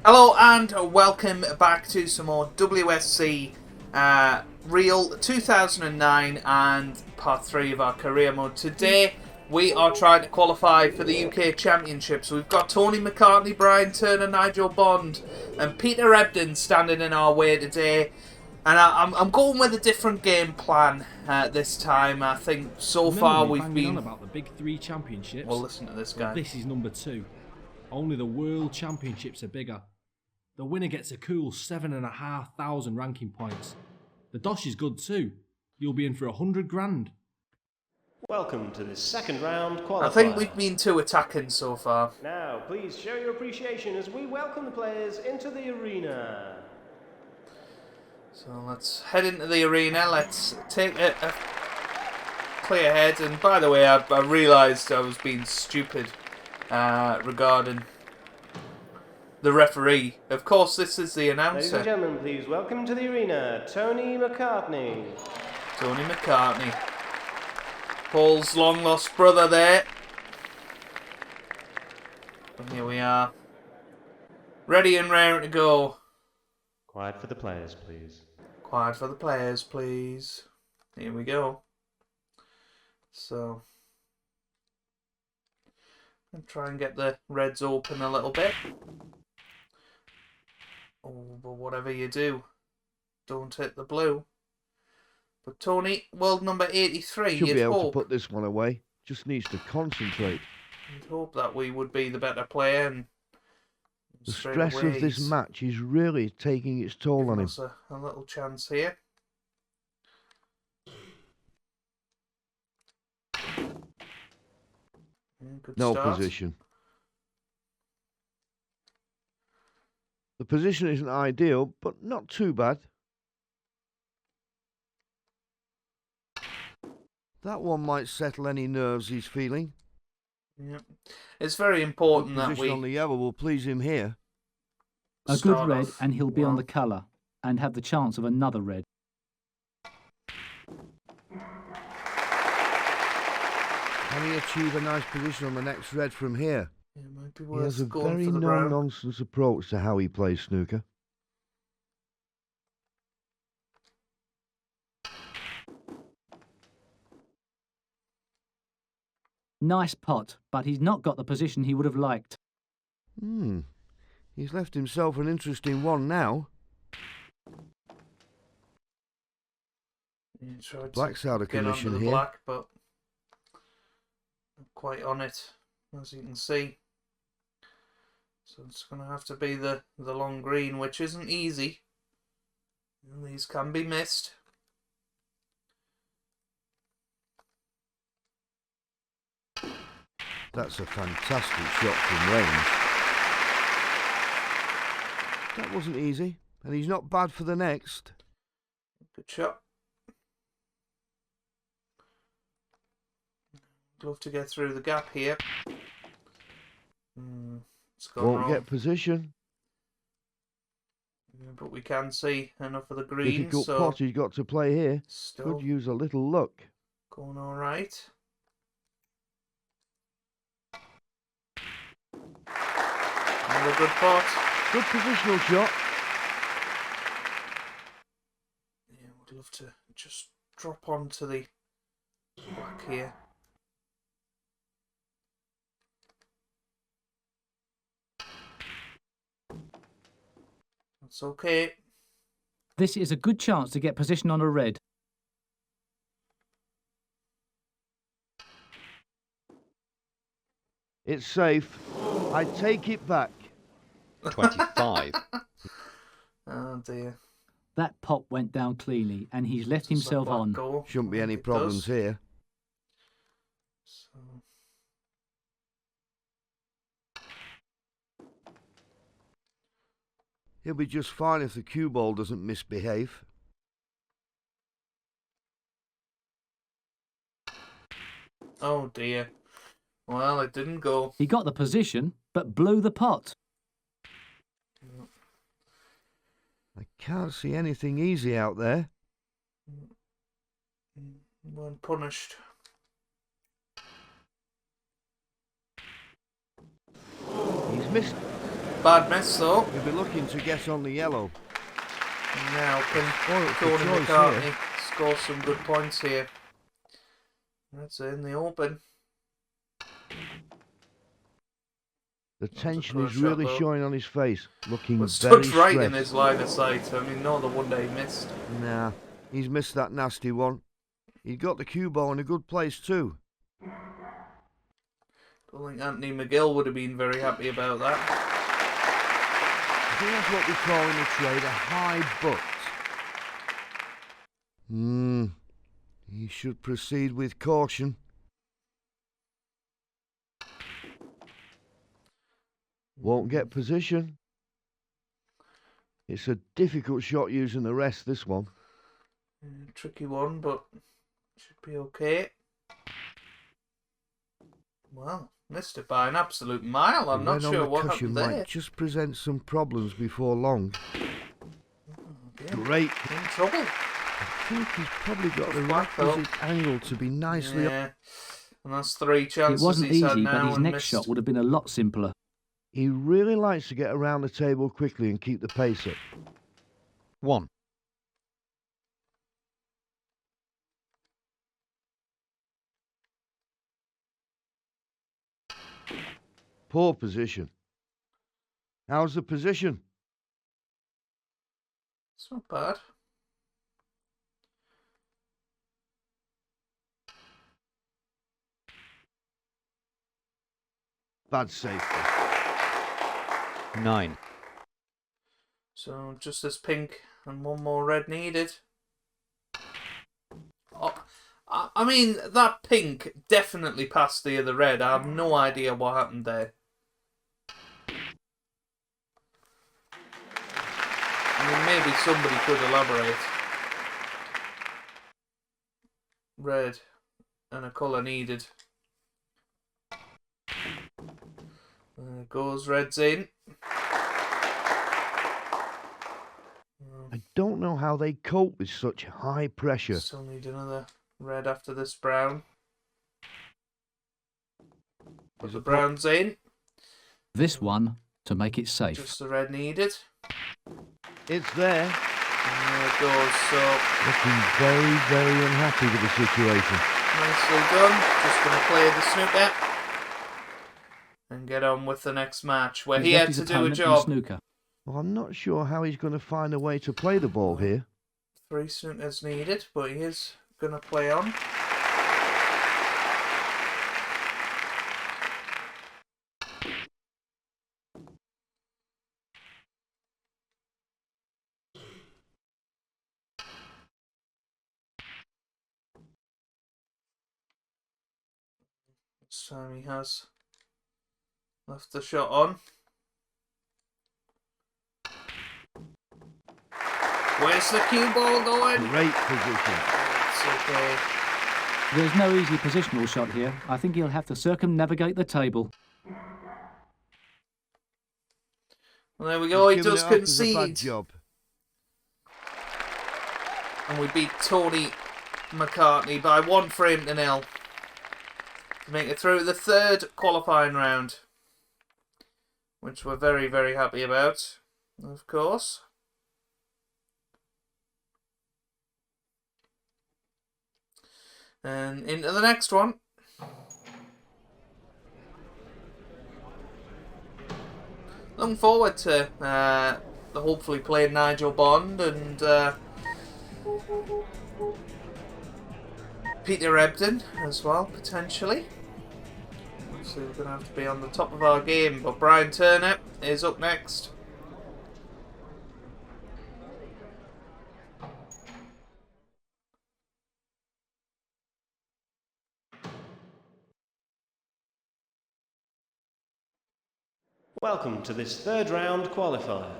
Hello and welcome back to some more WSC Real 2009 and part 3 of our career mode. Today we are trying to qualify for the UK Championship. So we've got Tony McCartney, Brian Turner, Nigel Bond and Peter Ebden standing in our way today. And I'm going with a different game plan this time. I think so far we've been on about the big 3 championships. Well, listen to this guy. Well, this is number 2. Only the World Championships are bigger. The winner gets a cool 7,500 ranking points. The dosh is good too. You'll be in for 100 grand. Welcome to this second round qualifier. I think we've been too attacking so far. Now, please show your appreciation as we welcome the players into the arena. So let's head into the arena. Let's take a clear head. And by the way, I realised I was being stupid regarding the referee. Of course, this is the announcer. Ladies and gentlemen, please welcome to the arena, Tony McCartney. Tony McCartney. Paul's long lost brother there. And here we are. Ready and raring to go. Quiet for the players, please. Quiet for the players, please. Here we go. So, I'll try and get the reds open a little bit. Oh, but whatever you do, don't hit the blue. But Tony, world number 83, Should you'd be able hope. to put this one away. Just needs to concentrate. You'd hope that we would be the better player. And The straight stress away of this he's match is really taking its toll on giving him. us a little chance here. Good No start. position. The position isn't ideal, but not too bad. That one might settle any nerves he's feeling. Yeah. It's very important that Position on the we yellow will please him here. A good start red off and he'll be on well. the colour and have the chance of another red. Can he achieve a nice position on the next red from here? Yeah, it might be He worth has a going very for the brown. no-nonsense approach to how he plays snooker. Nice pot, but he's not got the position he would have liked. He's left himself an interesting one now. Yeah, tried to Black's out of get onto commission the here. black, but not quite on it, as you can see. So it's going to have to be the long green, which isn't easy. And these can be missed. That's a fantastic shot from range. That wasn't easy, and he's not bad for the next. Good shot. Love to get through the gap here. It's gone Won't wrong. get position. Yeah, but we can see enough of the green, Difficult so pot he's got to play here. still Could use a little luck. going all right. Another good pot. Good positional shot. Yeah, would love to just drop onto the black here. That's okay. This is a good chance to get position on a red. It's safe. I take it back. 25. Oh dear. That pot went down cleanly and he's left Just let himself black on. go. Shouldn't be any It problems does. here. So, He'll be just fine if the cue ball doesn't misbehave. oh dear. Well, it didn't go. He got the position, but blew the pot. I can't see anything easy out there. Weren't punished. He's missed. bad miss though. He'll be looking to get on the yellow. Now can Spoiled for Tony choice McCartney here. score some good points here. That's in the open. The That was a tension poor is shot, really though. showing on his face, looking Was very stood right stressed. in his line of sight. I mean, no, the wonder he missed. Nah, he's missed that nasty one. He got the cue ball in a good place too. Don't think Anthony McGill would have been very happy about that. I think that's what we call in the trade a high butt. He should proceed with caution. Won't get position. It's a difficult shot using the rest, this one. Tricky one, but should be okay. Well, missed it by an absolute mile. I'm not Red on sure the what cushion happened there. might just present some problems before long. Yeah, Great. in trouble. I think he's probably got the Whack, though. requisite angle to be nicely Yeah, and that's 3 chances It wasn't he's had easy, now but his and next missed. shot would have been a lot simpler. He really likes to get around the table quickly and keep the pace up. 1. Poor position. How's the position? It's not bad. Bad safety. 9. So just as pink and one more red needed. Oh, I mean, that pink definitely passed the other red. I have no idea what happened there. I mean, maybe somebody could elaborate. Red and a colour needed. There it goes, red's in. I don't know how they cope with such high pressure. Still need another red after this brown. But the brown's in. This one to make it safe. Just the red needed. It's there. And there it goes. So Looking very, very unhappy with the situation. nicely done. Just going to play the snooker and get on with the next match where He's he left had his to do a opponent in job. Snooker. Well, I'm not sure how he's going to find a way to play the ball here. 3 snookers needed, but he is going to play on. This time he has left the shot on. Where's the cue ball going? Great position. It's okay. There's no easy positional shot here. I think he'll have to circumnavigate the table. Well, there we go. He He's given does it up as a bad concede. job. And we beat Tony McCartney by 1 frame to 0. To make it through the 3rd qualifying round. Which we're very, very happy about, of course. And into the next one. Looking forward to hopefully playing Nigel Bond and Peter Ebdon as well, potentially. So we're going to have to be on the top of our game. But Brian Turner is up next. Welcome to this 3rd round qualifier.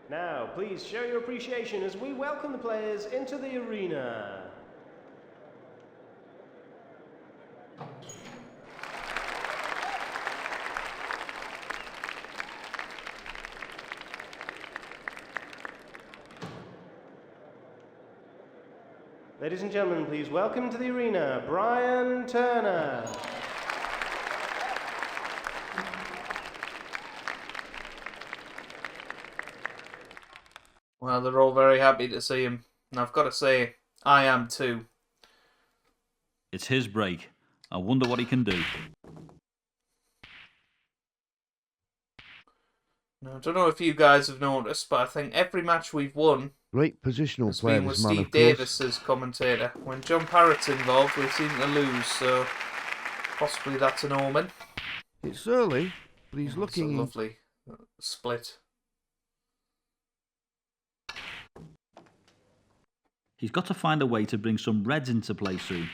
Now, please show your appreciation as we welcome the players into the arena. Ladies and gentlemen, please welcome to the arena, Brian Turner. Well, they're all very happy to see him. And I've got to say, I am too. It's his break. I wonder what he can do. Now, I don't know if you guys have noticed, but I think every match we've won Great positional has player, been with this man, Steve of course. Davis as commentator. When John Parrott's involved, we seem to lose, so possibly that's an omen. It's early, but he's It's a looking... lovely split. He's got to find a way to bring some reds into play soon.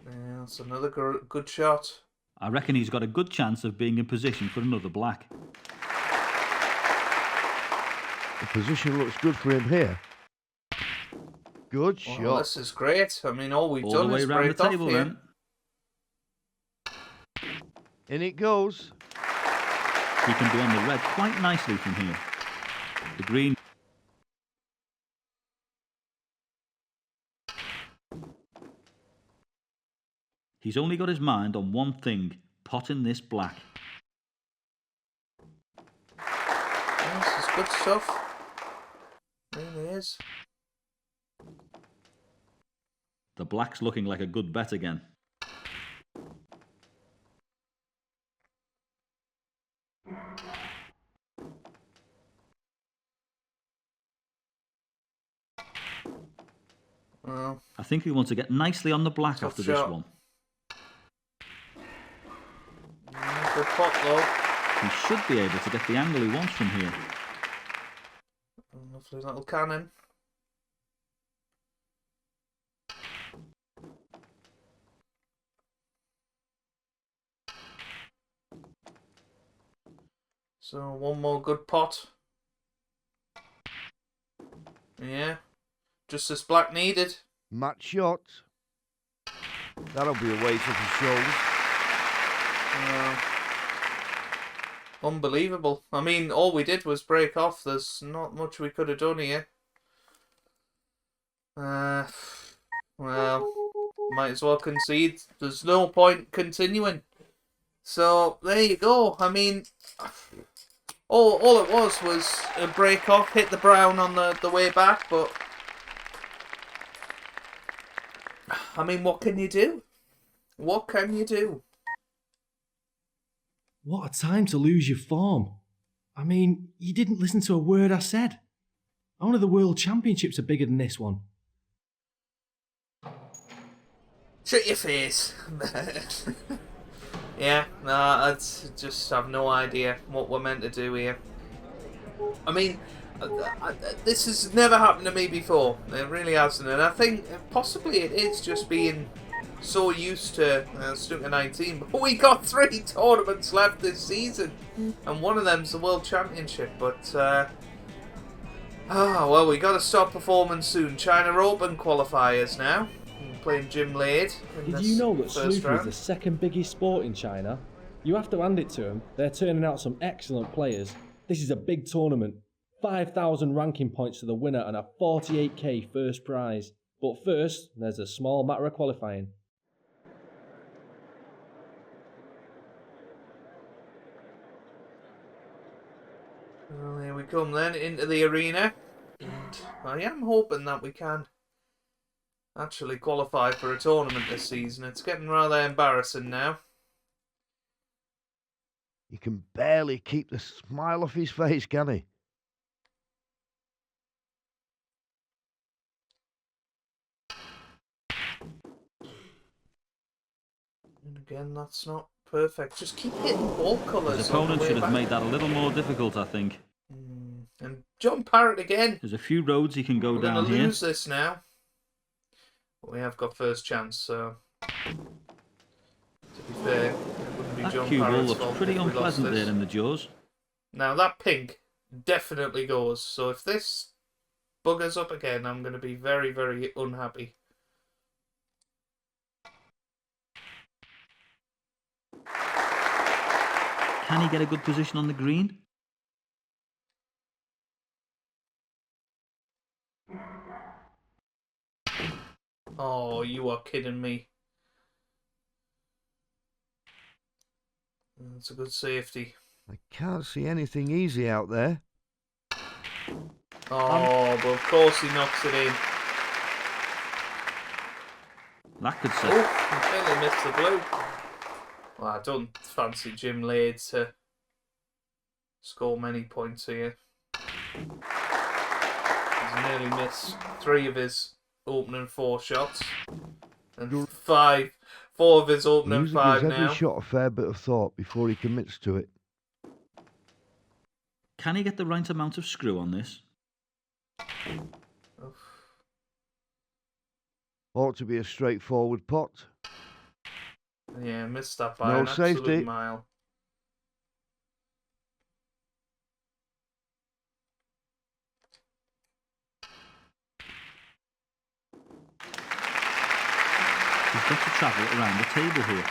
Yeah, that's another good shot. I reckon he's got a good chance of being in position for another black. The position looks good for him here. Good Well, shot. this is great. I mean, all we've All done the way is round the break off table here. then. In it goes. He can be on the red quite nicely from here. The green. He's only got his mind on one thing, potting this black. Yeah, this is good stuff. Really is. The black's looking like a good bet again. Well, I think we want to get nicely on the black Tough after shot. this one. yeah, good pot though. He should be able to get the angle he wants from here. Lovely little cannon. So one more good pot. Yeah. Just as black needed. Match shot. That'll be a weight off his shoulders. Unbelievable. I mean, all we did was break off. There's not much we could have done here. Well, might as well concede. There's no point continuing. So, there you go. I mean, all it was a break off, hit the brown on the way back, but I mean, what can you do? What can you do? What a time to lose your form. I mean, you didn't listen to a word I said. Only the World Championships are bigger than this one. Shut your face. Yeah, no, I just have no idea what we're meant to do here. I mean, this has never happened to me before. It really hasn't, and I think possibly it is just being so used to Snooker 19. But we got 3 tournaments left this season, and one of them's the World Championship. But well, we got to start performing soon. China Open qualifiers now. I'm playing Jim Lade. Did you know that first snooker is round. the second biggest sport in China? You have to hand it to them. They're turning out some excellent players. This is a big tournament. 5,000 ranking points to the winner and a 48k first prize. But first, there's a small matter of qualifying. Well, here we come then into the arena, and I am hoping that we can actually qualify for a tournament this season. It's getting rather embarrassing now. He can barely keep the smile off his face, can he? And again, that's not perfect. Just keep hitting ball colours. His opponent should have made that a little more difficult, I think. And John Parrott again. There's a few roads he can go We're down going to here. lose this now. But we have got first chance, so to be fair, it wouldn't be That John cue ball Parrott's looks fault pretty if we lost unpleasant this. there in the jaws. Now that pink definitely goes. So if this buggers up again, I'm going to be very, very unhappy. Can he get a good position on the green? Oh, you are kidding me. That's a good safety. I can't see anything easy out there. Oh, but of course he knocks it in. That could set. Oh, he nearly missed the blue. Well, I don't fancy Jim Lade to score many points here. He's nearly missed 3 of his opening 4 shots. And 4 of his opening Usually 5 gives every now. shot a fair bit of thought before he commits to it. Can he get the right amount of screw on this? Oof. Ought to be a straightforward pot. Yeah, missed that by No an absolute safety. mile. He's got to travel around the table here.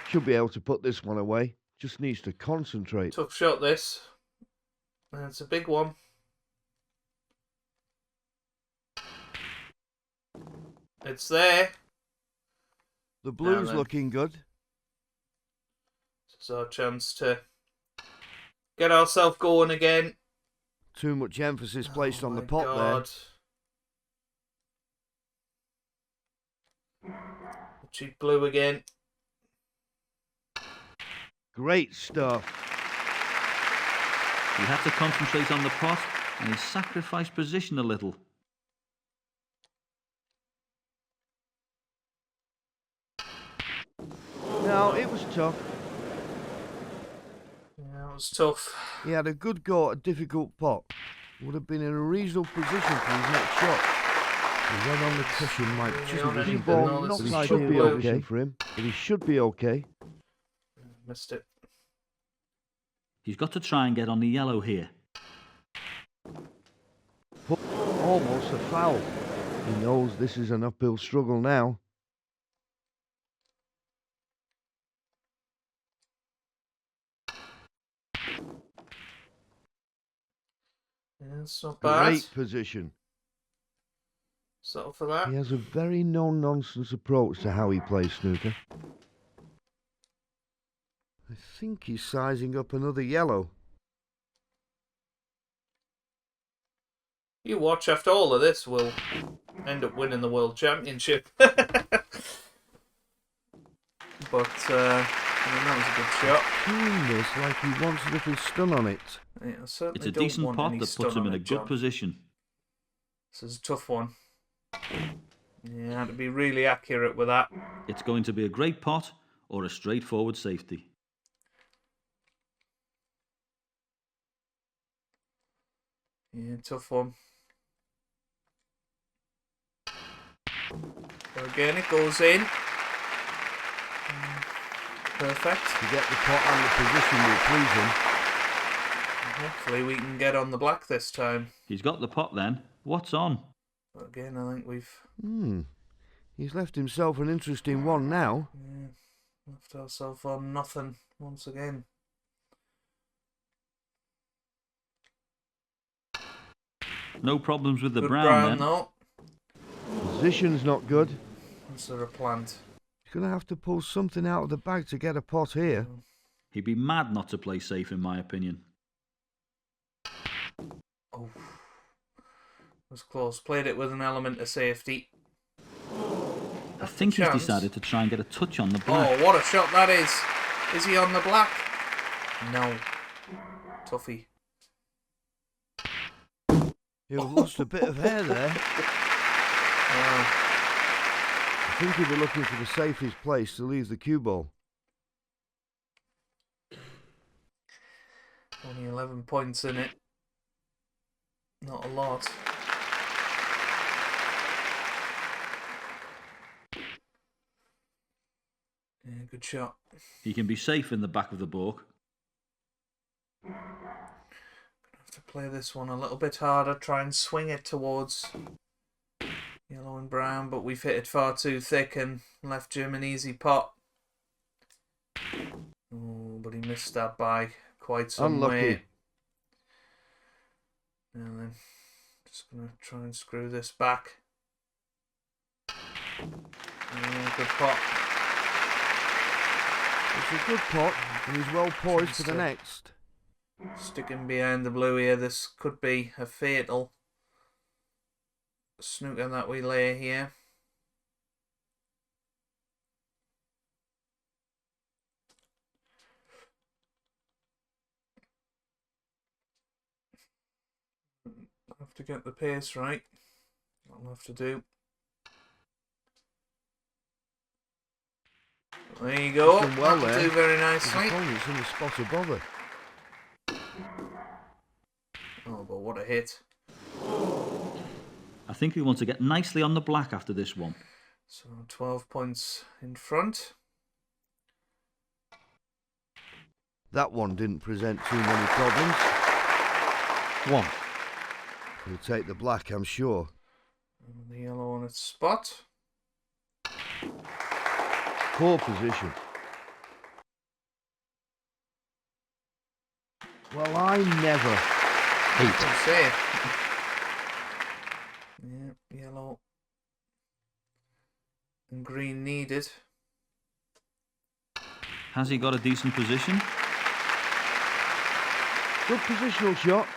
Should be able to put this one away. Just needs to concentrate. Tough shot this. And it's a big one. It's there. The blue's then. looking good. This is our chance to get ourselves going again. Too much emphasis placed on the my pot God. Cheap blue again. there. Great stuff. He had to concentrate on the pot and he sacrificed position a little. No, it was tough. Yeah, it was tough. He had a good go at a difficult pot. Would have been in a reasonable position for his next shot. The red on the cushion might Yeah, just already be been ball, on not this he is should be blue. okay for him, but he should be okay. Missed it. He's got to try and get on the yellow here. Almost a foul. He knows this is an uphill struggle now. Yeah, it's not bad. Great position. Settle for that. He has a very no-nonsense approach to how he plays snooker. I think he's sizing up another yellow. You watch, after all of this, we'll end up winning the World Championship. But, I mean, that was a good shot. Doing this like he wants a little stun on it. Yeah, I certainly It's a don't decent want pot any that puts stun him on in a it, good John. position. This is a tough one. Yeah, had to be really accurate with that. It's going to be a great pot or a straightforward safety. Yeah, tough one. So again, it goes in. Perfect. To get the pot and the position will please him. Hopefully we can get on the black this time. He's got the pot then. What's on? But again, I think we've He's left himself an interesting one now. left ourselves on nothing once again. No problems with the Good brown then. though. Position's not good. That's a replant. He's going to have to pull something out of the bag to get a pot here. He'd be mad not to play safe in my opinion. Oh, was close. Played it with an element of safety. I think he's chance. decided to try and get a touch on the black. Oh, what a shot that is! Is he on the black? No. Toughy. He'll have lost a bit of hair there. I think he'll be looking for the safest place to leave the cue ball. Only 11 points in it. Not a lot. Yeah, good shot. He can be safe in the back of the balk. Have to play this one a little bit harder. Try and swing it towards yellow and brown, but we've hit it far too thick and left Jim an easy pot. Oh, but he missed that by quite some Unlucky. way. And then just gonna try and screw this back. Yeah, good pot. It's a good pot, and he's well poised for the next. Sticking behind the blue here, this could be a fatal snooker that we lay here. Have to get the pace right. I'll have to do. There you go. Done well That'll there. do very His nicely. opponent's in the spot above it. Oh, but what a hit. I think we want to get nicely on the black after this one. So 12 points in front. That one didn't present too many problems. 1. He'll take the black, I'm sure. And the yellow on its spot. Poor position. Well, I never. 8. Good save. Yeah, yellow and green needed. Has he got a decent position? Good positional shot.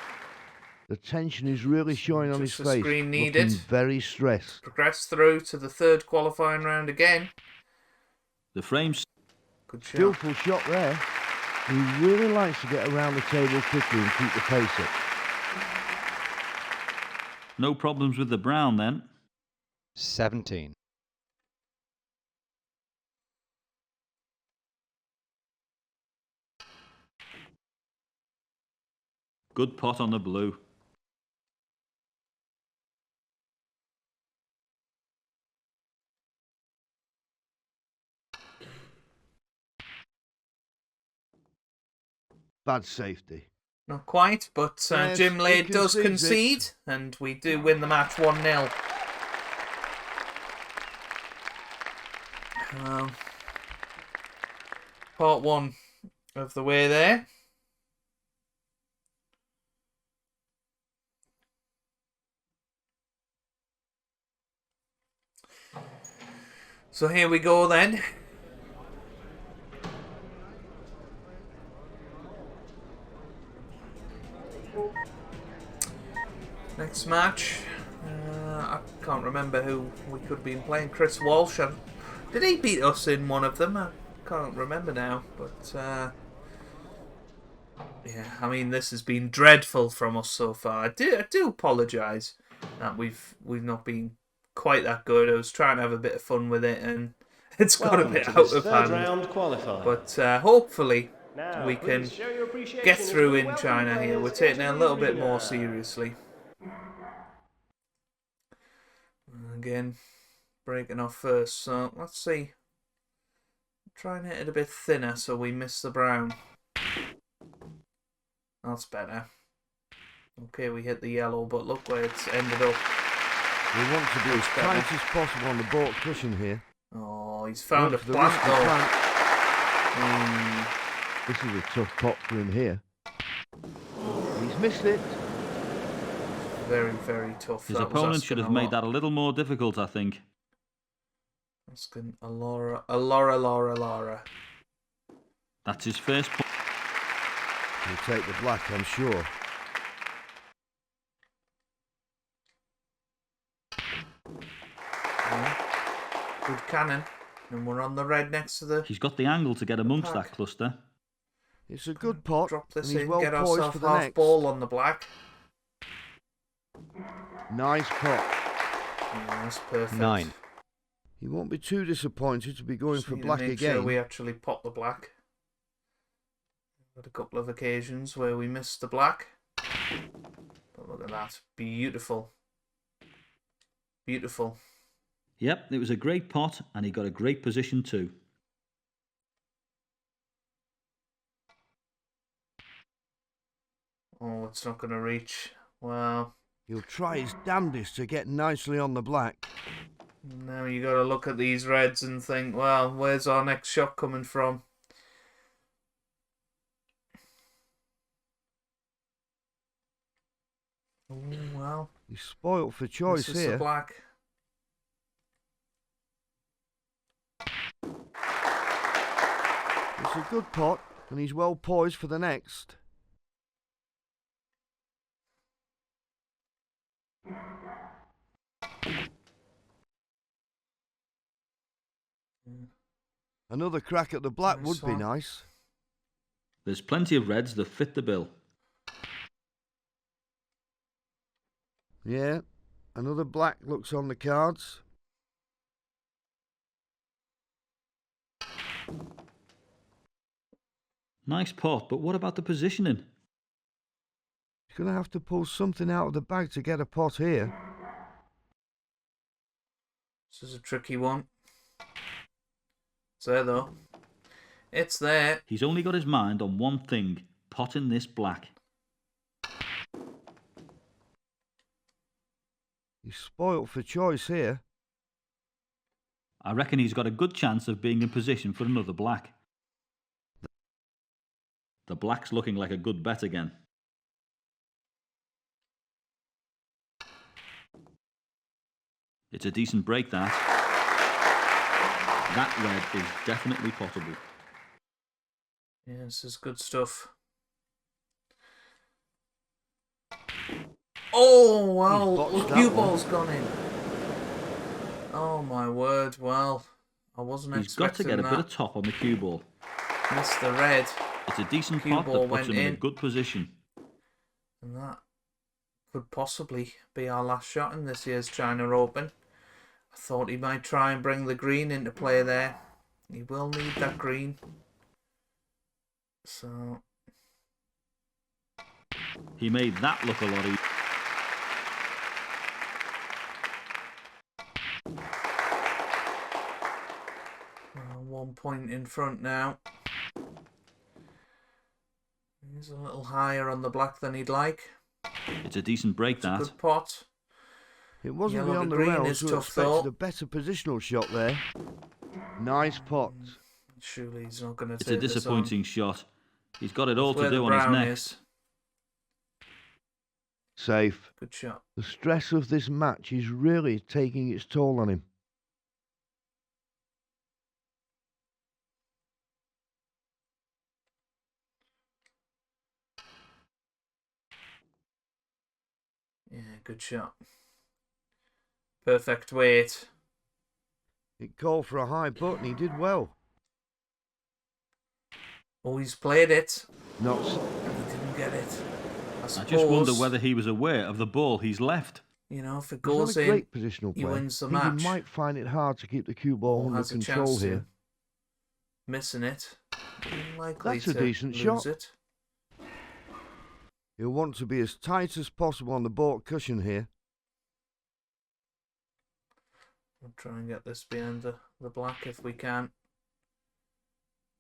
The tension is really showing on his Just the face. screen Looking needed. very stressed. Progress through to the third qualifying round again. The frame's Good shot. Skillful shot there. He really likes to get around the table quickly and keep the pace up. no problems with the brown then. 17. Good pot on the blue. Bad safety. Not quite, but Yes, Jim he Lade does concedes concede, and we do win the match 1-0. Part 1 of the way there. So here we go then. Next match. I can't remember who we could have been playing. Chris Walsh. Did he beat us in one of them? I can't remember now. But yeah, I mean, this has been dreadful from us so far. I do apologise that we've not been quite that good. I was trying to have a bit of fun with it, and it's got Welcome a bit to out this of third hand. round qualifier. But hopefully Now, we can please show your appreciation get as through we in welcome China the here. We're players taking it into a the little bit arena. more seriously. Again, breaking off first. So let's see. Try and hit it a bit thinner so we miss the brown. That's better. Okay, we hit the yellow, but look where it's ended up. We want to be as That's better. tight as possible on the baulk cushion here. Oh, he's found a Wants the plant risky though. plant. Hmm. This is a tough pot for him here. He's missed it. Very, very tough. His That was opponent asking should have a made lot. that a little more difficult, I think. Asking a Laura. That's his first point. He'll take the black, I'm sure. Yeah. Good cannon. And we're on the red next to the... He's got the angle to get amongst pack. that cluster. It's a good pot, Drop and this he's in, well get poised ourselves for the half next. ball on the black. Nice pot. Yeah, that's perfect. 9. He won't be too disappointed to be going Just for need to black make again. sure we actually pop the black. Had a couple of occasions where we missed the black. But look at that. Beautiful. Beautiful. Yep, it was a great pot, and he got a great position too. Oh, it's not going to reach. Well, He'll try his damnedest to get nicely on the black. now you got to look at these reds and think, well, where's our next shot coming from? Oh, well, He's spoilt for choice this is the here. black. It's a good pot, and he's well poised for the next. Another crack at the black Nice would be one. nice. There's plenty of reds that fit the bill. Yeah, another black looks on the cards. Nice pot, but what about the positioning? He's going to have to pull something out of the bag to get a pot here. This is a tricky one. It's there though. It's there. He's only got his mind on one thing, potting this black. He's spoilt for choice here. I reckon he's got a good chance of being in position for another black. The black's looking like a good bet again. It's a decent break, that. That red is definitely potable. Yeah, this is good stuff. Oh, well, botched look, that cue one. ball's gone in. Oh, my word. Well, I wasn't He's got to expecting get a that. bit of top on the cue ball. Missed the red. It's a decent Cue pot ball that puts went him in in. a good position. And that could possibly be our last shot in this year's China Open. I thought he might try and bring the green into play there. He will need that green. So, He made that look a lot easier. uh, 1 point in front now. He's a little higher on the black than he'd like. It's a decent break, It's a that. good pot. It wasn't Yellow to beyond the green rails is who tough, expected though. a better positional shot there. Nice pot. Surely he's not going to It's take a disappointing shot. He's got it all where to the do on his brown neck. is. Safe. Good shot. The stress of this match is really taking its toll on him. Yeah, good shot. Perfect weight. It called for a high putt and he did well. Oh, he's played it. Not s- And he didn't get it. I I just wonder suppose, whether he was aware of the ball he's left. you know, if it he's not goes a in, great positional he player. wins the I think match. he might find it hard to keep the cue ball or under has a control chance here. to. Missing it. Unlikely That's a to decent lose shot. it. He'll want to be as tight as possible on the baulk cushion here. We'll try and get this behind the black if we can.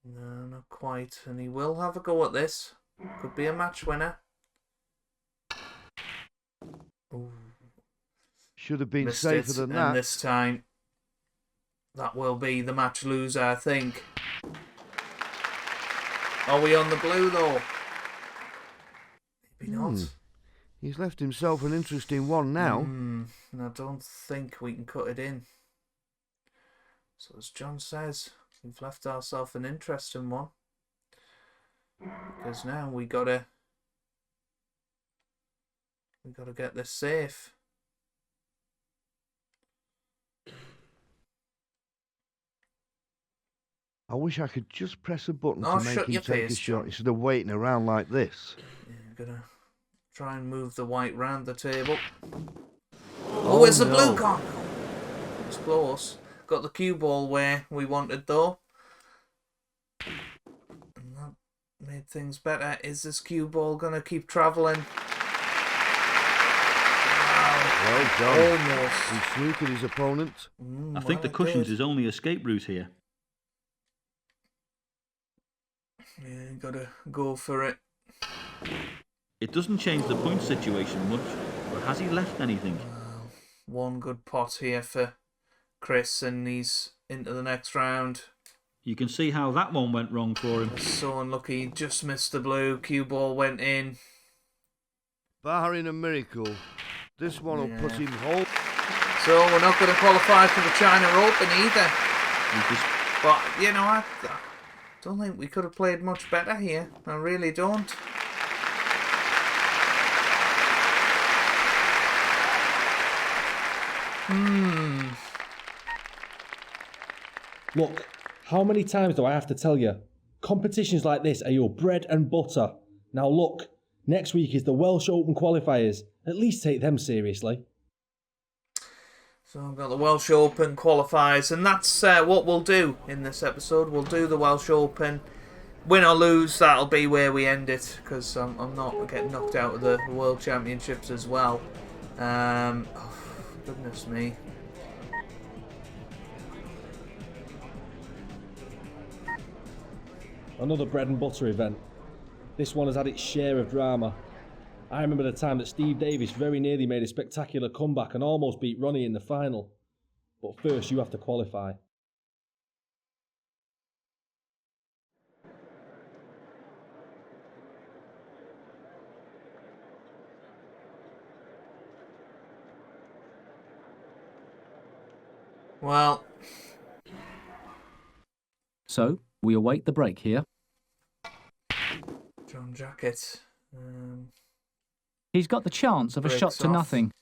No, not quite. And he will have a go at this. Could be a match winner. Ooh, Should have been missed safer it. than And that. this time, that will be the match loser, I think. Are we on the blue, though? Maybe not. He's left himself an interesting one now. And I don't think we can cut it in. So as John says, we've left ourselves an interesting one. Because now we gotta get this safe. I wish I could just press a button Oh, to make shut him your take a face, shot John. instead of waiting around like this. Yeah, gonna try and move the white round the table. Oh, it's the no. blue card. It's close. Got the cue ball where we wanted though. And that made things better. Is this cue ball gonna keep travelling? Well done. Almost. He snookered his opponent. I think the Well, it cushion's did. his only escape route here. Yeah, gotta go for it. It doesn't change the point situation much, but has he left anything? One good pot here for Chris, and he's into the next round. You can see how that one went wrong for him. So unlucky, just missed the blue. Cue ball went in. Barring a miracle, this one will put Yeah. him home. So we're not going to qualify for the China Open either. He just But, you know, I don't think we could have played much better here. I really don't. Look, how many times do I have to tell you? Competitions like this are your bread and butter. Now look, next week is the Welsh Open qualifiers. At least take them seriously. So I've got the Welsh Open qualifiers, and that's what we'll do in this episode. We'll do the Welsh Open. Win or lose, that'll be where we end it, because I'm not getting knocked out of the World Championships as well. Oh, goodness me. Another bread and butter event. This one has had its share of drama. I remember the time that Steve Davis very nearly made a spectacular comeback and almost beat Ronnie in the final. But first you have to qualify. Well, So, we await the break here. John Jacket. He's got the chance of a shot Breaks to off. nothing.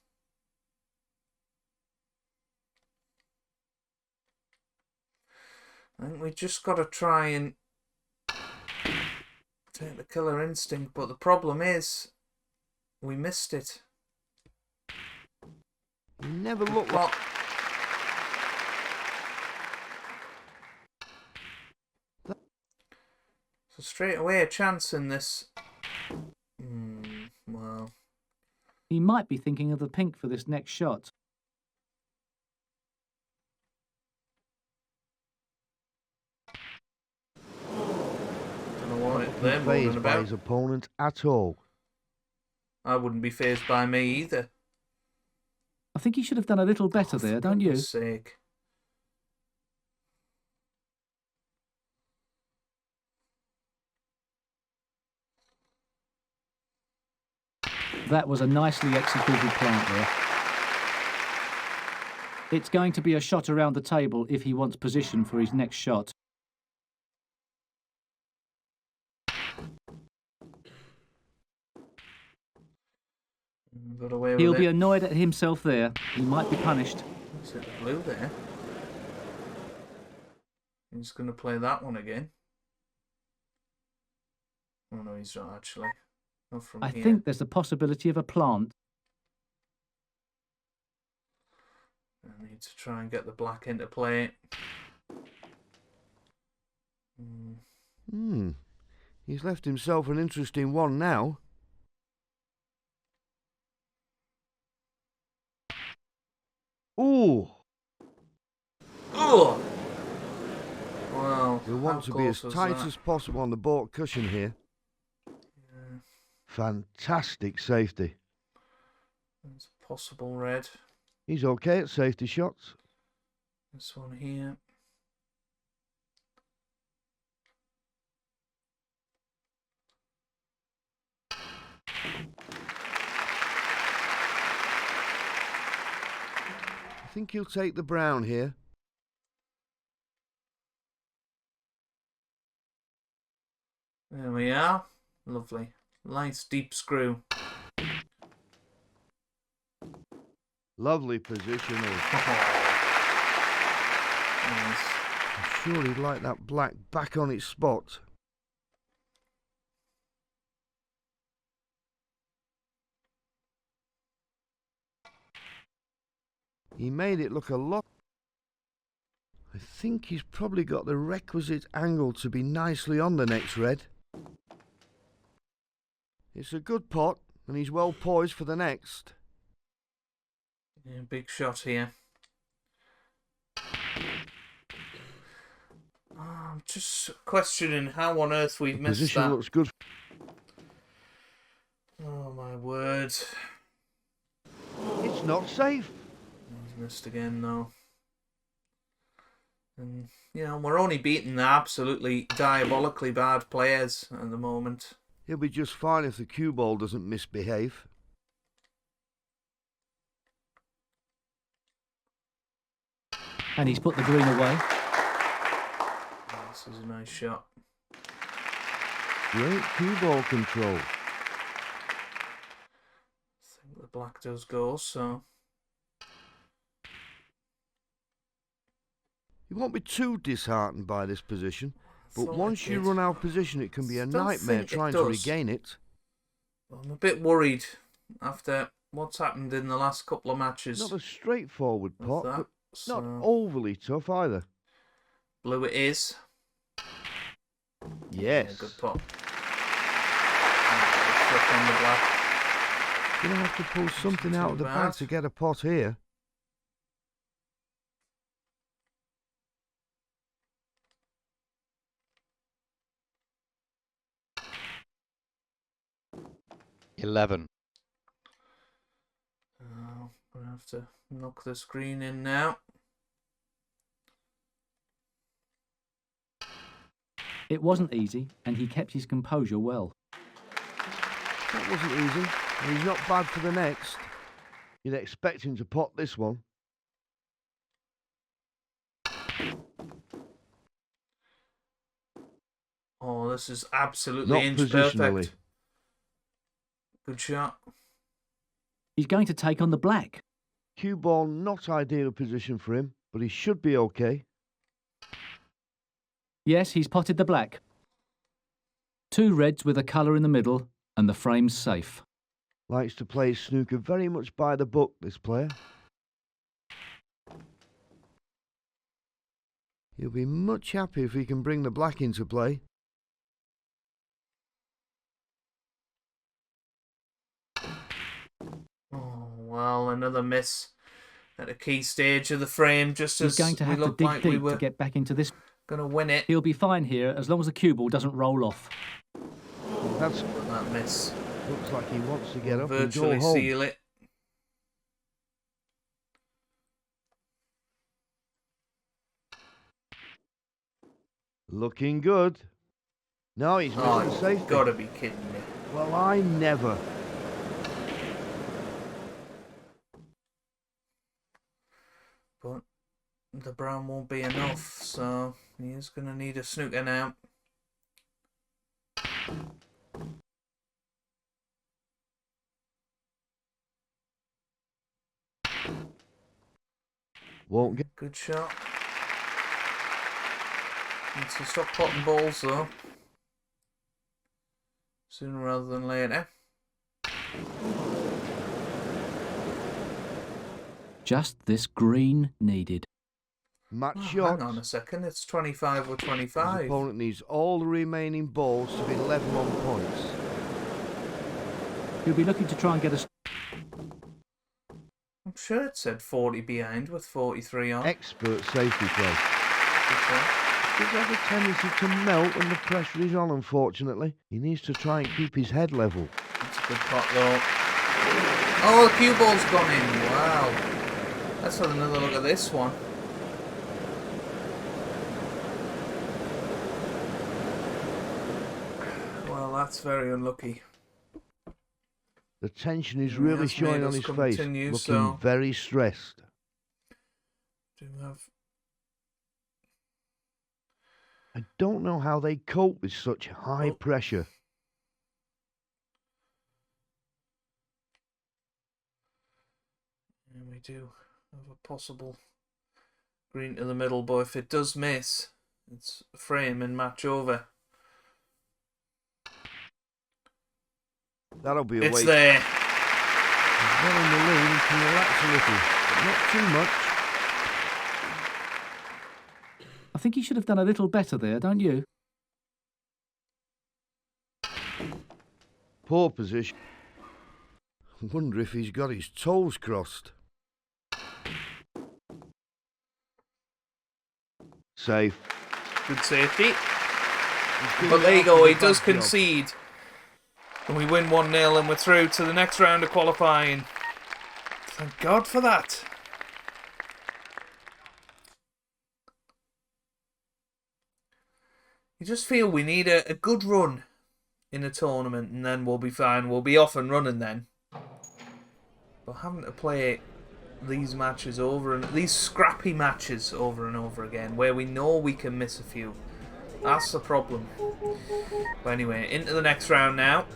I think we just got to try and take the killer instinct, but the problem is we missed it. You never look Well, so straight away a chance in this. Well, He might be thinking of the pink for this next shot. don't know what they're not moaning fazed by about. his opponent at all. I wouldn't be fazed by me either. I think he should have done a little better there, don't you? For goodness sake. That was a nicely executed plant there. It's going to be a shot around the table if he wants position for his next shot. Got away with He'll it. be annoyed at himself there. He might be punished. Is it blue there? He's going to play that one again. Oh no, he's not actually. Not from I here. think there's a possibility of a plant. I need to try and get the black into play. He's left himself an interesting one now. Ooh! Oh! Well, You'll want how to be as close was tight that? as possible on the baulk cushion here. Yeah, Fantastic safety. there's a possible red. He's okay at safety shots. This one here. I think he'll take the brown here. There we are. Lovely. Nice deep screw. Lovely positional. Nice. I'm sure he'd like that black back on its spot. He made it look a lot. I think he's probably got the requisite angle to be nicely on the next red. It's a good pot, and he's well poised for the next. Yeah, big shot here. I'm just questioning how on earth we've The missed position that. looks good. Oh my word. It's not safe. He's missed again though. And, you know, we're only beating the absolutely diabolically bad players at the moment. He'll be just fine if the cue ball doesn't misbehave. And he's put the green away. This is a nice shot. Great cue ball control. I think the black does go, so... You won't be too disheartened by this position, but Thought once it you did. run out of position, it can be a Still nightmare think it trying to does. regain it. I'm a bit worried after what's happened in the last couple of matches. Not a straightforward with pot, that, but not so overly tough either. blue it is. Yes. Yeah, good pot. Flip on the black. Gonna have to pull something out of the bag to get a pot here. $11. I'm gonna have to knock the screen in now. It wasn't easy, and he kept his composure well. That wasn't easy, and he's not bad for the next. You'd expect him to pot this one. Oh, this is absolutely Not inch positionally. perfect. Good shot. He's going to take on the black. Cue ball, not ideal position for him, but he should be okay. Yes, he's potted the black. 2 reds with a colour in the middle, and the frame's safe. Likes to play his snooker very much by the book, this player. He'll be much happy if he can bring the black into play. Oh, well, another miss at a key stage of the frame, just He's as going to we have to looked dig like we deep were to get back into this. going to win it. He'll be fine here as long as the cue ball doesn't roll off. That's But that miss looks like he wants to get up and virtually go home. seal it. Looking good. No, he's missed Oh, the you've safety. got to be kidding me. Well, I never. But the brown won't be enough, so he is going to need a snooker now. Won't get. Good shot. Needs to stop potting balls though. Sooner rather than later. Just this green needed. Match Oh, shot. hang on a second, it's 25 or His 25. opponent needs all the remaining balls to be level on points. He'll be looking to try and get a... I'm sure it said 40 behind with 43 on. Expert safety play. Okay. Does have a tendency to melt when the pressure is on, unfortunately. He needs to try and keep his head level. That's a good pot though. Oh, the cue ball's gone in. Wow. Let's have another look at this one. Well, that's very unlucky. The tension is Yeah, really that's showing made on us his face, continue, looking so- very stressed. Do have... I don't know how they cope with such high Oh. pressure. And we do have a possible green to the middle, but if it does miss, it's frame and match over. That'll be a It's waste. there. He's well in the lead, he can relax a little, but not too much. I think he should have done a little better there, don't you? Poor position. I wonder if he's got his toes crossed. Safe. Good safety. He's But giving there you it go, off he with a does bad job. concede. And we win 1-0 and we're through to the next round of qualifying. Thank God for that. You just feel we need a good run in a tournament and then we'll be fine. We'll be off and running then. But having to play these matches over and these scrappy matches over and over again where we know we can miss a few. That's the problem. But anyway, into the next round now.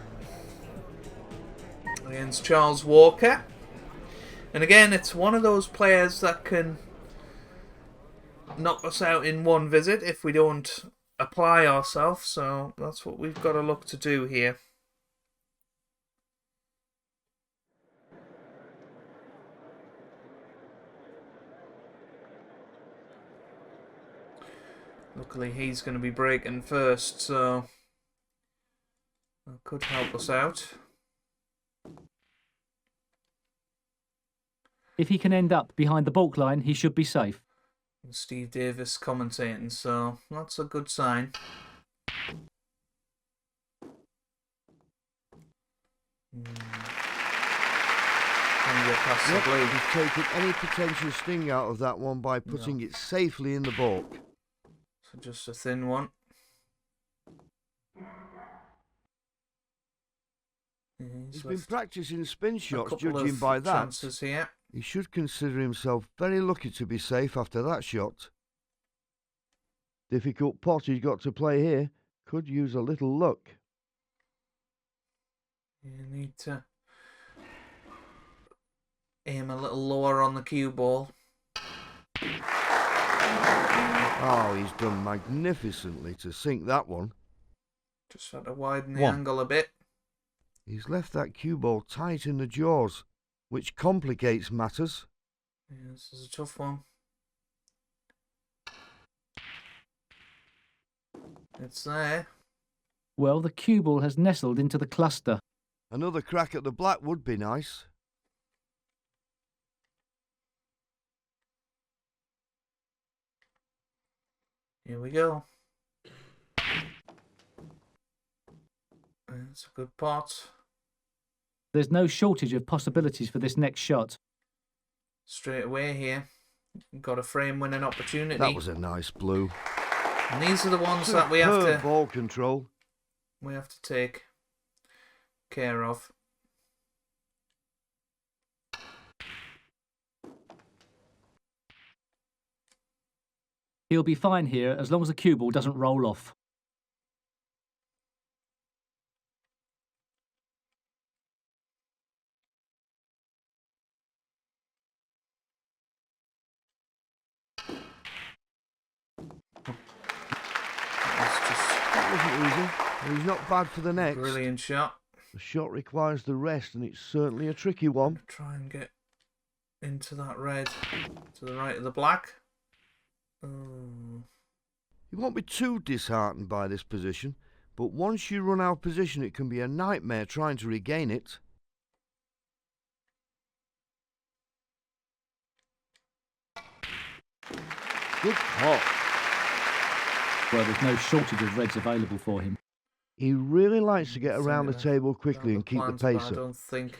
Against Charles Walker. And again, it's one of those players that can knock us out in one visit if we don't apply ourselves, so that's what we've got to look to do here. Luckily he's going to be breaking first, so that could help us out. If he can end up behind the balk line, he should be safe. And Steve Davis commentating, so that's a good sign. And get past the blue. He's taken any potential sting out of that one by putting it safely in the balk. So just a thin one. He's been practicing spin shots, couple judging of by that. chances here. He should consider himself very lucky to be safe after that shot. Difficult pot he's got to play here. Could use a little luck. You need to aim a little lower on the cue ball. Oh, he's done magnificently to sink that one. Just had to widen the angle a bit. He's left that cue ball tight in the jaws, which complicates matters. Yeah, this is a tough one. It's there. Well, the cue ball has nestled into the cluster. Another crack at the black would be nice. Here we go. It's a good pot. There's no shortage of possibilities for this next shot. Straight away here. Got a frame winning opportunity. That was a nice blue. And these are the ones that we have to ball control. We have to take care of. He'll be fine here as long as the cue ball doesn't roll off. That wasn't easy. But he's not bad for the next. Brilliant shot. The shot requires the rest, and it's certainly a tricky one. Try and get into that red to the right of the black. You won't be too disheartened by this position, but once you run out of position, it can be a nightmare trying to regain it. Good pot. Well, there's no shortage of reds available for him. He really likes to get around the table quickly and keep the pace I up. don't think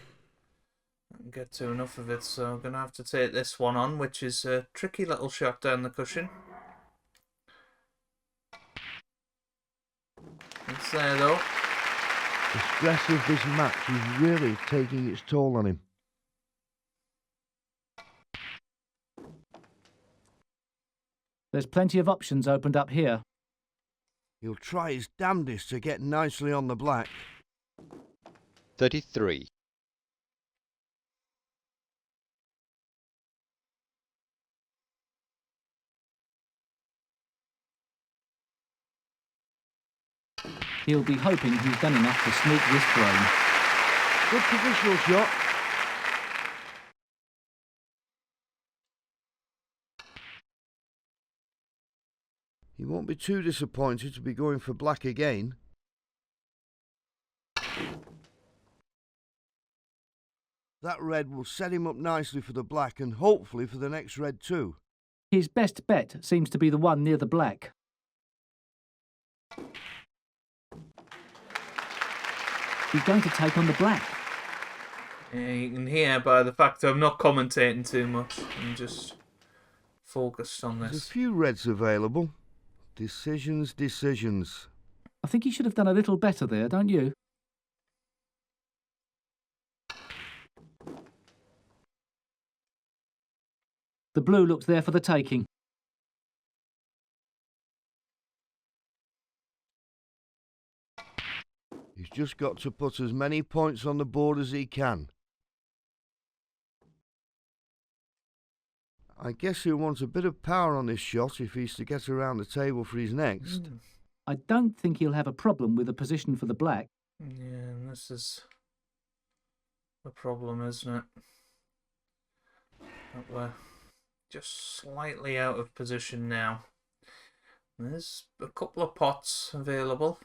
I can get to enough of it, so I'm going to have to take this one on, which is a tricky little shot down the cushion. It's there though. The stress of this match is really taking its toll on him. There's plenty of options opened up here. He'll try his damnedest to get nicely on the black. 33. He'll be hoping he's done enough to sneak this frame. Good positional shot. He won't be too disappointed to be going for black again. That red will set him up nicely for the black and hopefully for the next red too. His best bet seems to be the one near the black. He's going to take on the black. Yeah, you can hear by the fact I'm not commentating too much. I'm just focused on There's this. a few reds available. Decisions, decisions. I think he should have done a little better there, don't you? The blue looked there for the taking. He's just got to put as many points on the board as he can. I guess he'll want a bit of power on this shot if he's to get around the table for his next. I don't think he'll have a problem with the position for the black. Yeah, and this is the problem, isn't it? That we're just slightly out of position now. There's a couple of pots available,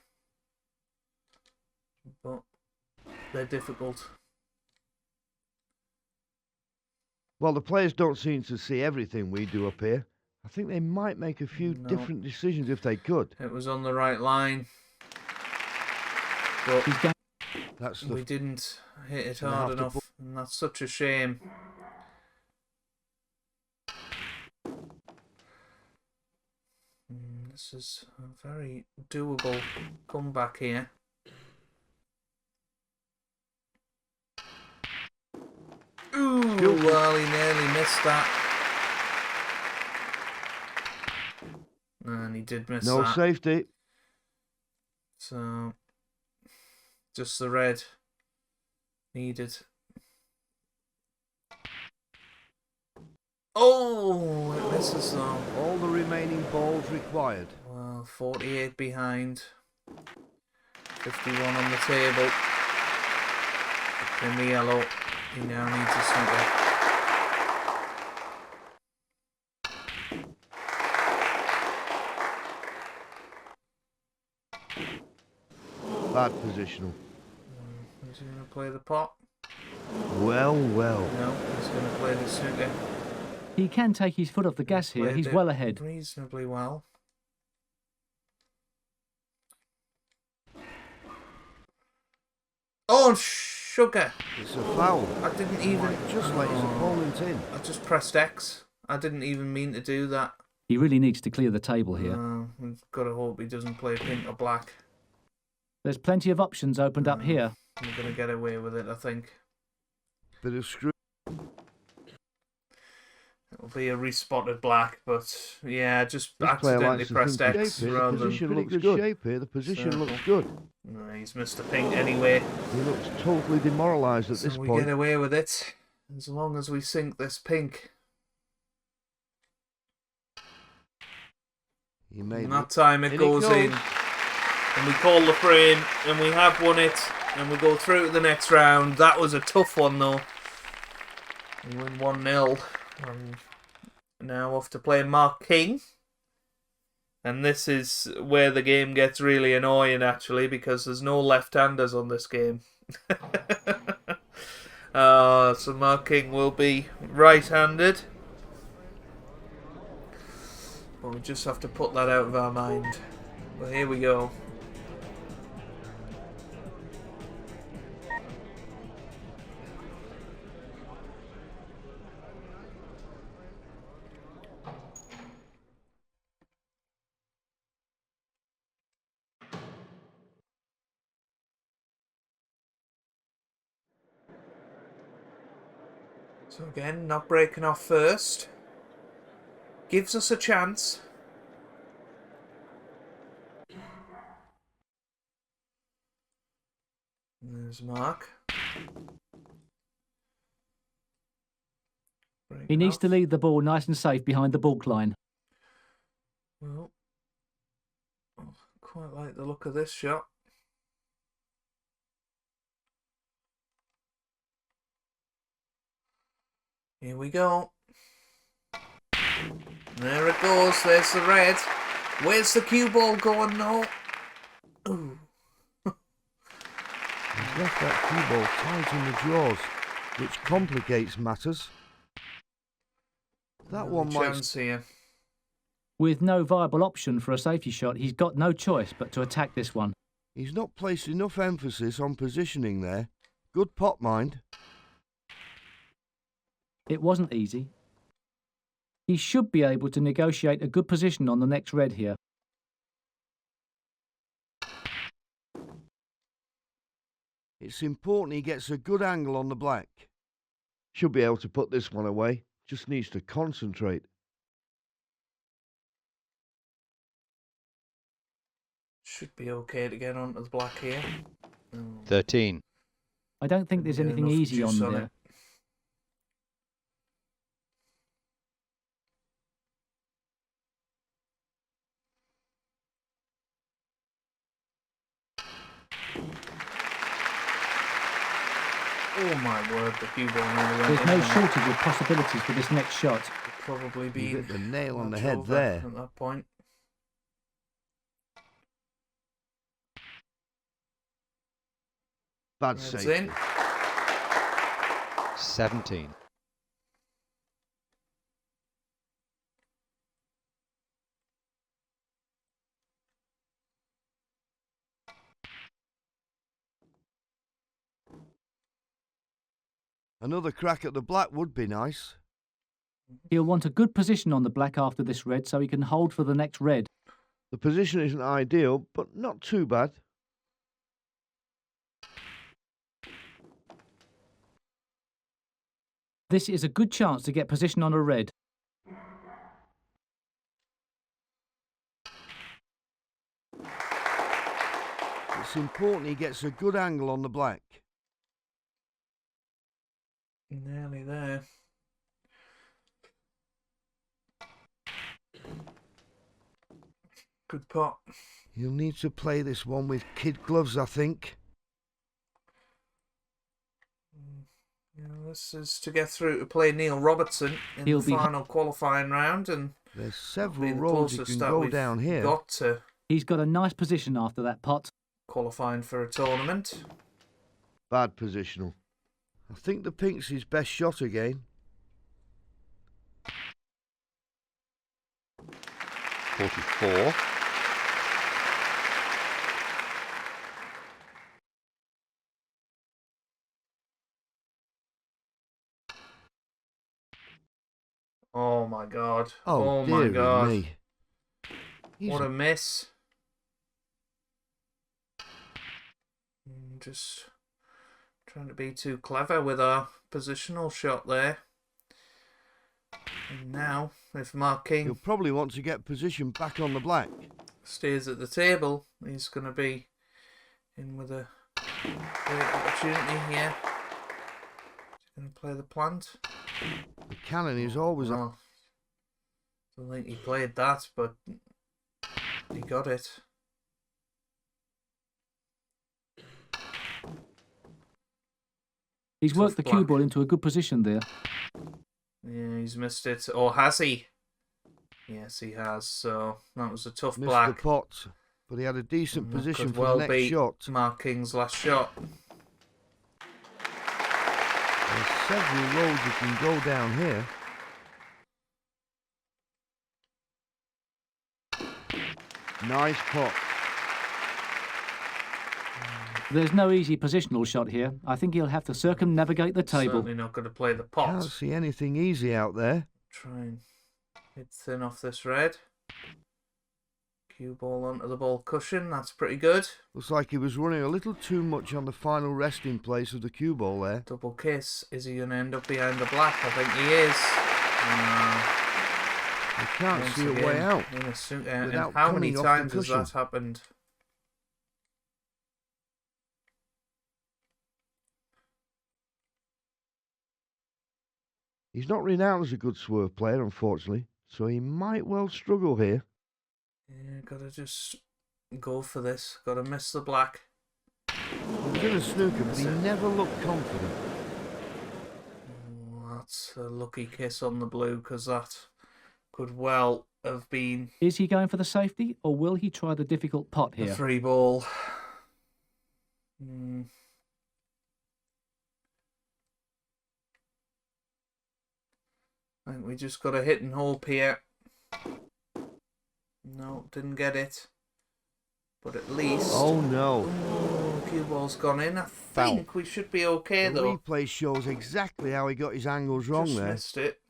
but they're difficult. Well, the players don't seem to see everything we do up here. I think they might make a few No. different decisions if they could. It was on the right line, but He's going That's we the didn't hit it Gonna hard have to enough, and that's such a shame. This is a very doable comeback here. Ooh, well, he nearly missed that. And he did miss no that. safety. So, just the red needed. Oh, it misses though. All the remaining balls required. Well, 48 behind. 51 on the table. In the yellow, he now needs a snooker. Bad positional. Is he going to play the pot? Well, well. No, he's going to play the snooker. He can take his foot off the gas here. Played He's it well ahead. reasonably well. Oh, sugar! It's a foul. I didn't even... Might just let his opponent in. I just pressed X. I didn't even mean to do that. He really needs to clear the table here. We've got to hope he doesn't play pink or black. There's plenty of options opened up here. We're going to get away with it, I think. Bit of screw. It'll be a respotted black, but yeah, just This player accidentally likes to pressed think X shape here. rather The position than... looks good. Shape here. The position Circle. looks good. No, he's missed a pink anyway. He looks totally demoralised at So this we point. get away with it as long as we sink this pink. He made And that time it In it goes goes. in. And we call the frame, and we have won it, and we go through to the next round. That was a tough one, though. We win 1-0. Now off to play Mark King. And this is where the game gets really annoying, actually, because there's no left-handers on this game. So Mark King will be right-handed. But we just have to put that out of our mind. Well, here we go. So again, not breaking off first. Gives us a chance. There's Mark. He needs to lead the ball nice and safe behind the baulk line. Well, I quite like the look of this shot. Here we go. There it goes. There's the red. Where's the cue ball going? No. Ooh. He's left that cue ball tight in the drawers, which complicates matters. That one might... Chance here. With no viable option for a safety shot, he's got no choice but to attack this one. He's not placed enough emphasis on positioning there. Good pot, mind. It wasn't easy. He should be able to negotiate a good position on the next red here. It's important he gets a good angle on the black. Should be able to put this one away. Just needs to concentrate. Should be okay to get onto the black here. 13. I don't think there's Get anything enough easy on juice there. it. Oh my word, the cue ball nearly went There's in no there. shortage of possibilities for this next shot. Probably You been hit the nail on the much head over there. at that point. Bad Red's safety. in. 17. Another crack at the black would be nice. He'll want a good position on the black after this red so he can hold for the next red. The position isn't ideal, but not too bad. This is a good chance to get position on a red. It's important he gets a good angle on the black. Nearly there. Good pot. He'll need to play this one with kid gloves, I think. Yeah, this is to get through to play Neil Robertson in He'll the be- final qualifying round, and There's that'll be several the roads you closest can that go we've down here. got to He's got a nice position after that pot. qualifying for a tournament. Bad positional. I think the pink's his best shot again. 44. Oh my god. Oh, my dearie god. me. He's What a miss. Just trying to be too clever with our positional shot there. And now, if Mark He'll King probably want to get position back on the black. stays at the table, he's going to be in with a great opportunity here. He's going to play the plant. The cannon is always a... Well, don't think he played that, but he got it. He's Tough worked the cue black. ball into a good position there. Yeah, he's missed it. Or has he? Yes, he has. So that was a tough Missed black. the pot, but he had a decent And that position could for well the next be shot. Mark King's last shot. There's several roads you can go down here. Nice pot. Mm. There's no easy positional shot here. I think he'll have to circumnavigate the table. Certainly not going to play the Can't pot. see anything easy out there. Try and hit thin off this red. Cue ball onto the ball cushion. That's pretty good. Looks like he was running a little too much on the final resting place of the cue ball there. Double kiss. Is he going to end up behind the black? I think he is. He can't Once see a way again, out. in a and without how many coming off the times has cushion. that happened? He's not renowned as a good swerve player, unfortunately, so he might well struggle here. Yeah, gotta just go for this. Gotta miss the black. He was in a snooker, but he That's it. never looked confident. Oh, that's a lucky kiss on the blue, because that could well have been Is he going for the safety, or will he try the difficult pot a here? free ball. Hmm. I think we just got a hit and hope here. No, didn't get it. But at least... Oh no. Oh, cue ball's gone in. I Foul. think we should be okay, The though. replay shows exactly how he got his angles wrong Just there. missed it.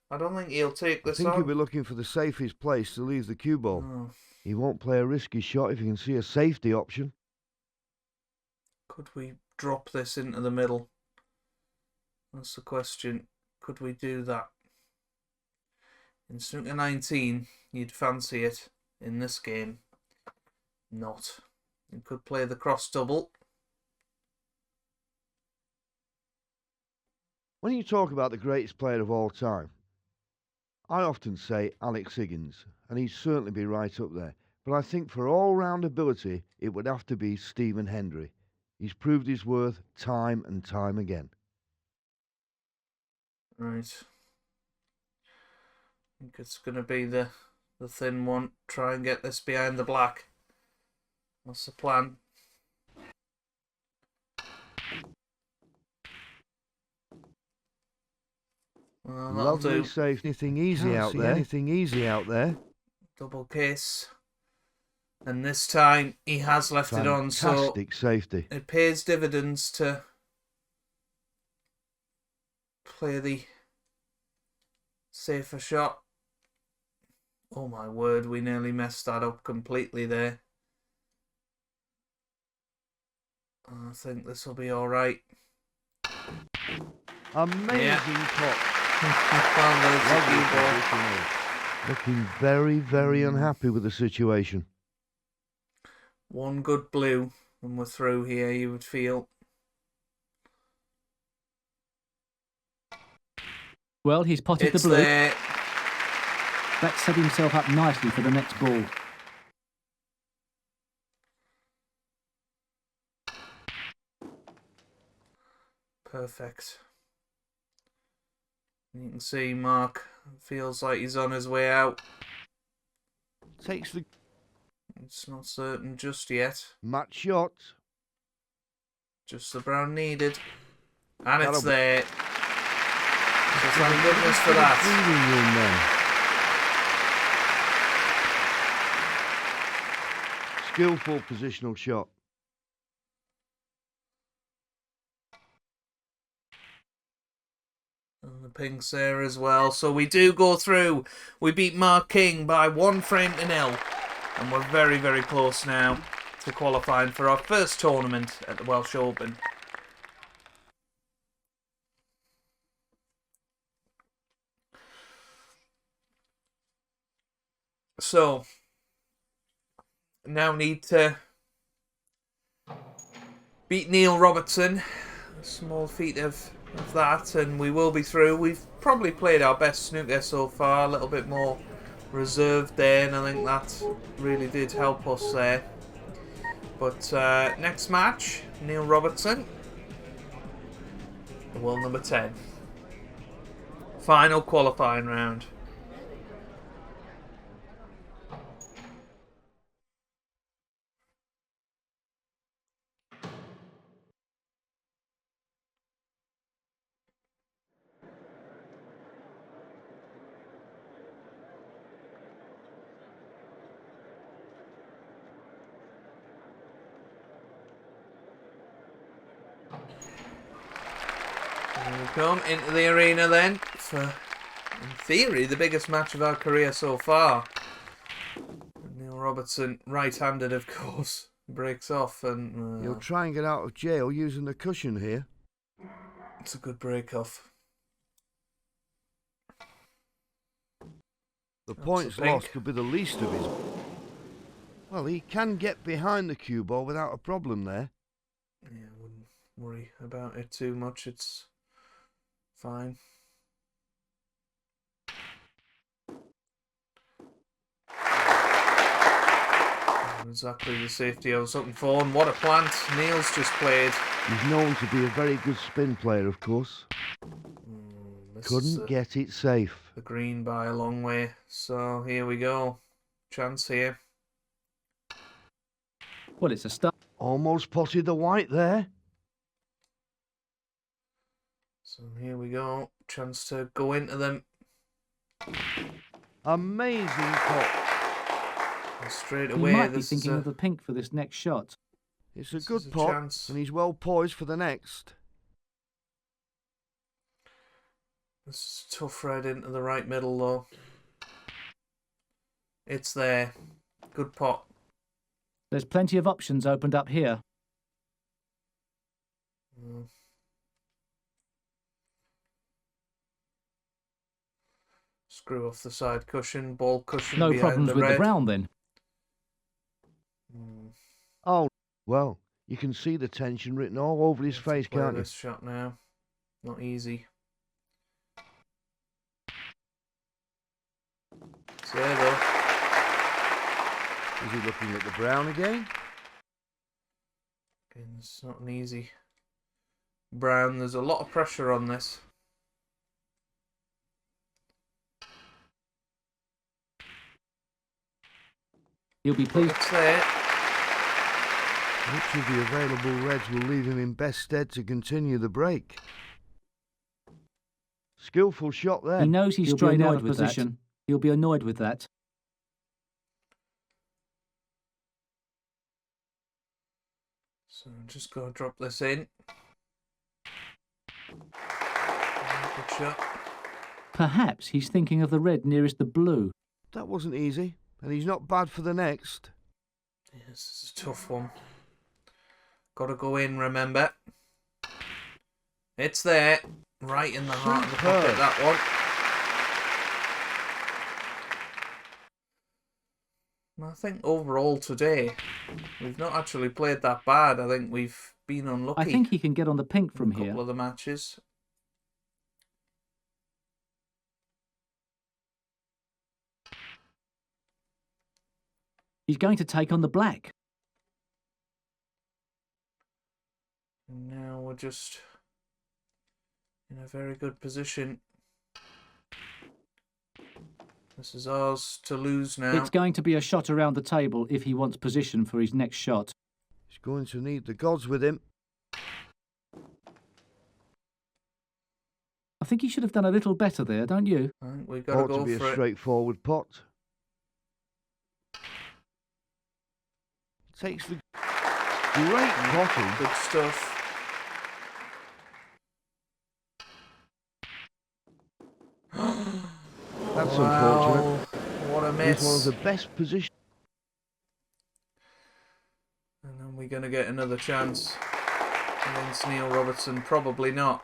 I don't think he'll take I this think on. he'll be looking for the safest place to leave the cue ball. Oh, He won't play a risky shot if he can see a safety option. could we drop this into the middle? That's the question. Could we do that? In Snooker 19, you'd fancy it. In this game, not. You could play the cross double. When you talk about the greatest player of all time, I often say Alex Higgins, and he'd certainly be right up there. But I think for all-round ability, it would have to be Stephen Hendry. He's proved his worth time and time again. Right. I think it's going to be the thin one. Try and get this behind the black. That's the plan. Well, that'll Lovely do. safe. Anything easy out there? Anything easy out there? Double case. And this time he has left it on, so Fantastic safety. it pays dividends to play the safer shot. Oh my word, we nearly messed that up completely there. I think this will be alright. Amazing pot. Well, there's the cue ball. Looking very, very unhappy with the situation. One good blue and we're through here, you would feel. Well, he's potted It's the blue. there. That set himself up nicely for the next ball. Perfect. You can see Mark feels like he's on his way out. Takes the It's not certain just yet. match shot. Just the brown needed. And That'll it's be- there. So thank goodness for that. Breathing room then. Skillful positional shot. And the pink's there as well. So we do go through. We beat Mark King by 1 frame to 0. And we're very, very close now to qualifying for our first tournament at the Welsh Open. So, now need to beat Neil Robertson. A small feat of that, and we will be through. We've probably played our best snooker so far, a little bit more reserved there, and I think that really did help us there. But next match, Neil Robertson, world number 10. Final qualifying round. Here we come into the arena then for, in theory, the biggest match of our career so far. Neil Robertson, right-handed of course, breaks off and He'll try and get out of jail using the cushion here. it's a good break off. The That's points a pink. lost could be the least of his. Well, he can get behind the cue ball without a problem there. Yeah, I wouldn't worry about it too much. It's fine. Not exactly the safety I was looking for, and what a plant Neil's just played. He's known to be a very good spin player, of course. This is Couldn't get it safe. the green by a long way. So here we go. Chance here. Well, it's a start. Almost potted the white there. So here we go. Chance to go into them. Amazing pot. And straight He away, might be this is thinking a, of the pink for this next shot. It's a This is good a pot, chance. and he's well poised for the next. this is tough right into the right middle though. It's there. Good pot. There's plenty of options opened up here. Mm. Screw off the side cushion, ball cushion No behind problems the with red. the brown then. Oh, well, you can see the tension written all over his face, Play can't you? this shot now. Not easy. It's there though. Is he looking at the brown again? Again, it's not an easy brown. There's a lot of pressure on this. He'll be pleased. It's there. Which of the available reds will leave him in best stead to continue the break? Skillful shot there. He knows he's strayed out of position. He'll be annoyed with that. So I'm just going to drop this in. Good shot. Perhaps he's thinking of the red nearest the blue. That wasn't easy, and he's not bad for the next. Yes, this is a tough one. Got to go in, remember. It's there. Right in the heart of the pocket, that one. I think overall today, we've not actually played that bad. I think we've been unlucky. I think he can get on the pink from a here. couple of the matches. He's going to take on the black. Now we're just in a very good position. This is ours to lose now. It's going to be a shot around the table if he wants position for his next shot. He's going to need the gods with him. I think he should have done a little better there, don't you? I think we've got to Ought go to be for a it. straightforward pot. Takes the great potting. Good stuff. That's Wow, unfortunate. what a He's miss. one of the best positions. And then we're going to get another chance against Neil Robertson. Probably not.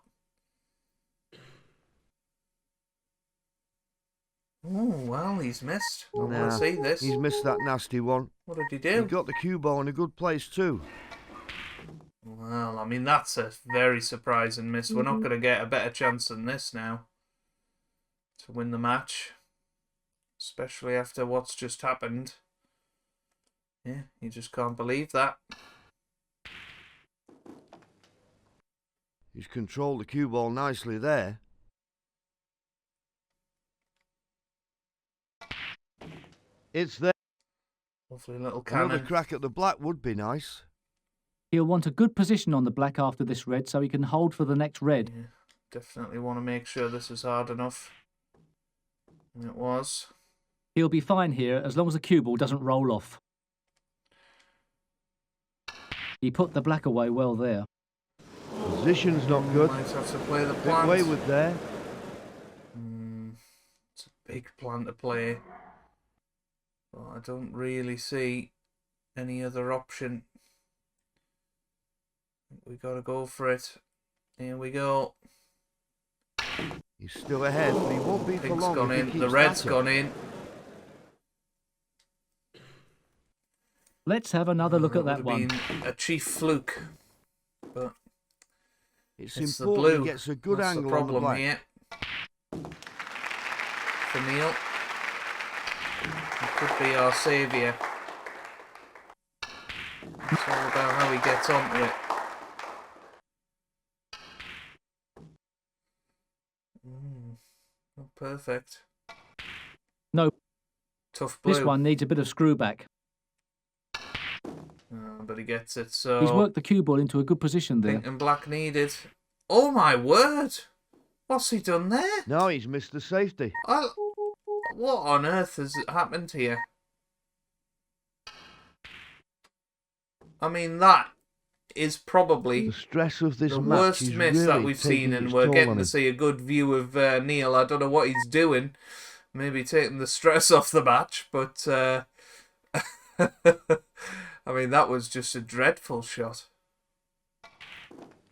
Oh, well, he's missed. I'm going to see this. He's missed that nasty one. What did he He do? got the cue ball in a good place too. Well, I mean, that's a very surprising miss. We're not going to get a better chance than this now to win the match. Especially after what's just happened. Yeah, you just can't believe that. He's controlled the cue ball nicely there. It's there. Lovely little Another cannon. crack at the black would be nice. He'll want a good position on the black after this red so he can hold for the next red. Yeah, definitely want to make sure this is hard enough. And it was. He'll be fine here as long as the cue ball doesn't roll off. He put the black away well there. Position's not good. Might have to play the Bit plant. wayward there. It's a big plan to play. But I don't really see any other option. We got to go for it. Here we go. He's still ahead, but he won't be for Pink's long. gone if he in. keeps The red's at it. gone in. Let's have another look at that one. Been a chief fluke. But It's it's the important blue. he gets a good That's angle the on the problem black. here. For Neil. He could be our saviour. It's all about how he gets onto it. Not perfect. No, Tough blue. this one needs a bit of screw back. But he gets it, so... He's worked the cue ball into a good position there. Pink and black needed. Oh my word! What's he done there? No, he's missed the safety. What on earth has happened here? I mean, that is probably The stress of this the match worst is miss really that we've taking seen, and its we're toll getting on to him. see a good view of Neil. I don't know what he's doing. Maybe taking the stress off the match, but I mean, that was just a dreadful shot.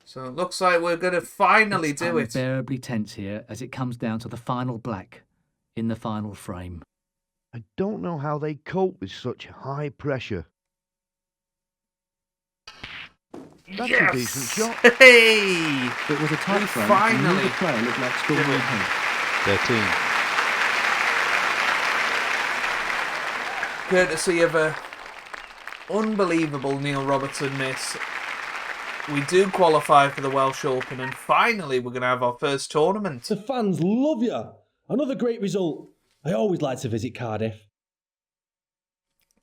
So it looks like we're going to finally It's do it. unbearably tense here as it comes down to the final black in the final frame. I don't know how they cope with such high pressure. That's a decent shot. Hey! It was a tight We frame, finally and neither player looked like scoring did it. ahead. 13. Courtesy of a unbelievable Neil Robertson miss. we do qualify for the Welsh Open, and finally we're going to have our first tournament. The fans love you. Another great result. I always like to visit Cardiff.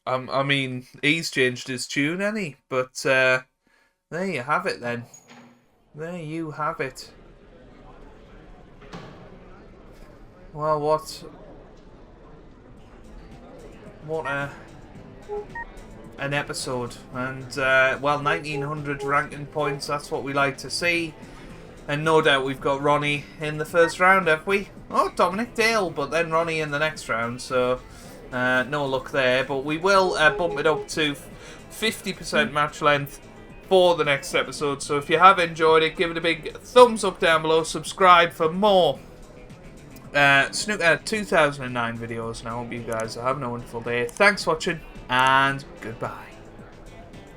I mean, he's changed his tune, hasn't he? But there you have it then. There you have it. Well, what an episode. And, well, 1900 ranking points, that's what we like to see. And no doubt we've got Ronnie in the first round, have we? Oh, Dominic Dale, but then Ronnie in the next round, so no luck there. But we will bump it up to 50% match length for the next episode. So if you have enjoyed it, give it a big thumbs up down below. Subscribe for more Snooker 2009 videos. And I hope you guys are having a wonderful day. Thanks for watching, and goodbye.